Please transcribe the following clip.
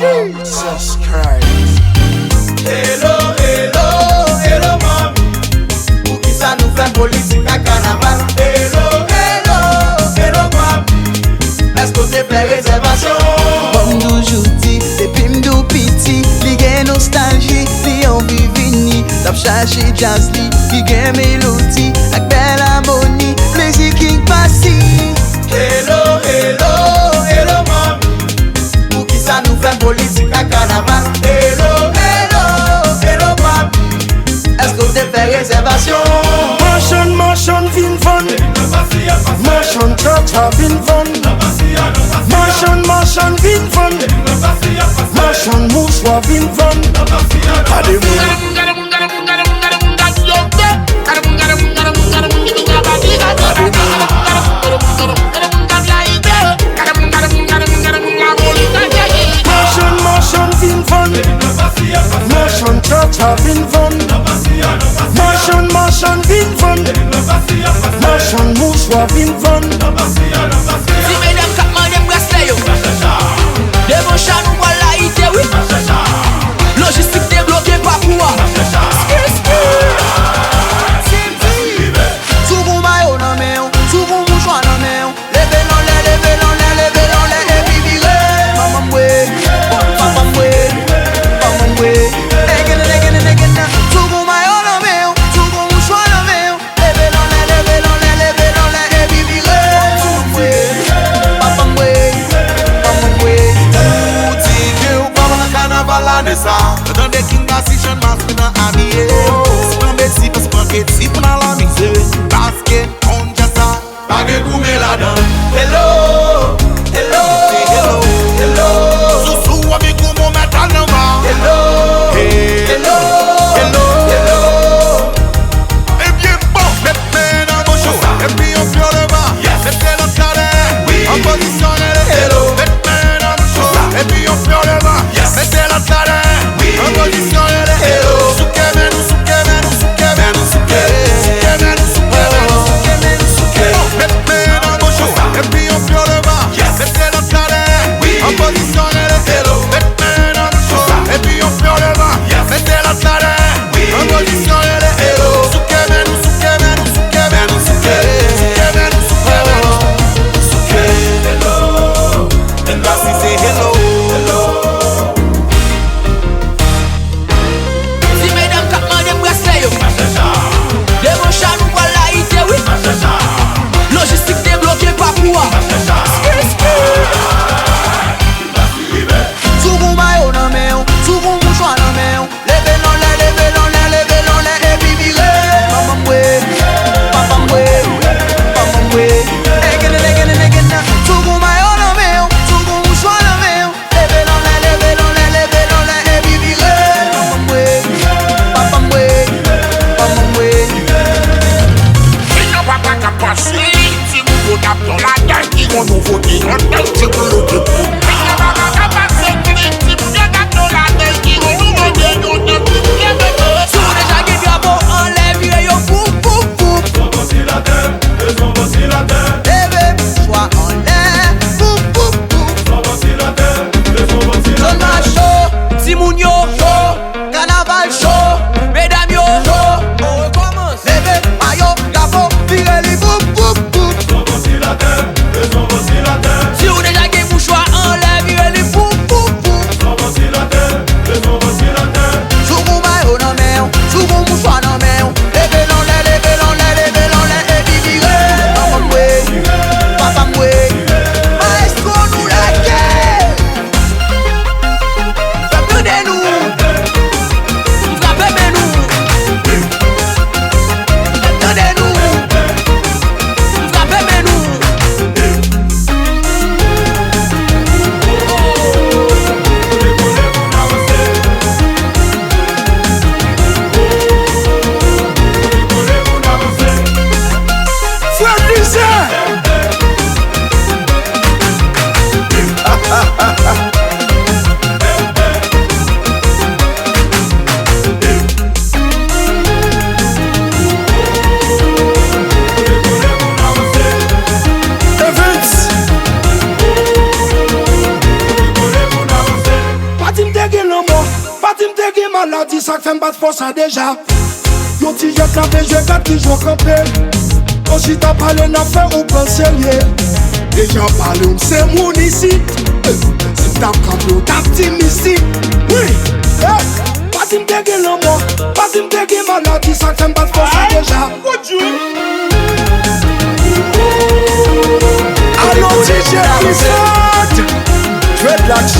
Jesus Christ. Hello, hello, hello, mami. Ou ki sa nou fè politik a carnaval? Hello, hello, hello, mami. Esko te fè rezervasyon? Mdou jouti, depi mdou piti, li gen nostalji, li an vivini. Tap chache jazz li, ki gen melodi, ak bel harmoni, plezi king pasi. Hello, hello, hello, mami. Ou ki sa nou fè politik a carnaval? Hello, hello, hello, mami. Esko te fè rezervasyon? Motion vin fun. Motion church having fun. Motion vin fun. Motion moose having fun. Motion vin fun. Motion church having fun. Motion vin fun. Motion moose having fun. Si mesdames kapman dem bracelet yo, devotion ou wala ite oui. Logistique débloqué pa pouwa. Tout bon mayo nan men yo, tout bon mouchoir nan men yo. Leve l'on le, leve l'on le, leve l'on le, et puis vire. Maman mwe, papa mwe, maman mwe. Negena, tout bon mayo nan men yo, tout bon mouchoir nan men yo. Leve l'on le, leve l'on le, leve l'on le, et puis vire. Maman mwe, papa mwe, maman mwe. Ti vye ou pa man carnaval ane sa. Dan de king basisyon mas pou nan amiye. Si plan besi pas panket, si pou nan la mize. Basket, on jasa, bagay koume la dan. Hello, hello, hello, hello. Sou wami koumo metal nan ma. Hello, hello, hello, hello. Ebyen bon, met men nan bouchou. Epi yon fyo devan, mette l'ot kade. En posisyon ele hello. Met men nan bouchou. Epi yon fyo devan, mette l'ot kade. En posisyon ele hello. Souke men ou souke men ou souke men ou souke. Souke men ou souke men ou souke men ou souke. Met men nan bouchou. Epi yon fyo devan, mette l'ot kade. En posisyon ele hello. Met men nan bouchou. Epi yon fyo devan, mette l'ot kade. En posisyon ele hello. Souke men ou souke men ou souke men ou souke. Souke men ou souke men ou souke. Hello, and I say hello, hello. Si mesdames kapman dem bracelet yo, devotion ou wala ite oui. Logistique débloqué pa pouwa. Tout bon mayo nan men yo, tout bon mouchoir nan men yo. Leve l'on le, leve l'on le, leve l'on le, et puis vire. Maman mwe, papa mwe, maman mwe. Negena, tout bon mayo nan men yo, tout bon mouchoir nan men yo. Leve l'on le, leve l'on le, leve l'on le, et puis vire. Maman mwe, papa mwe, maman mwe. Si yon papa ka pasi, si mou go tap ton la gang, ki yon nou vote, yon tel ti kou lo te pou. Si yon papa ka pasi, si mou go tap ton la gang, ki yon nou vote, yon tel ti kou lo te pou. Sou deja ge diabo an le vire yo pou. Son ventilateur, son ventilateur. Leve mouchoir an le pou. Son ventilateur, son Zon ventilateur. ma show, si moun yo show, carnaval show, mesdames yo show. On recommence. Leve mayo, gafo, vire li pou. Son ventilateur, son ventilateur. Si ou deja ge mouchoir an le vire li pou. Son ventilateur, son ventilateur. Sou moun mayo nan men yo, sou moun mouchoir nan men yo. Leve l'on le, leve l'on le, leve l'on le, et puis vire. Maman mwe, papa mwe, maestro nou la guerre. Fè de nou. maladie, ça fait m'battre pour ça déjà. Yo ti jet la veille, je garde qui joue campé. Quand si t'as parlé n'a fait ou pas sérieux. Déjà parlé, c'est mon ici. Si t'as campé ou t'as petit ici. Oui, pas d'y m'déguer non moi. Pas d'y m'déguer maladie, ça fait m'battre pour ça déjà. Allons DJ Dreadlocks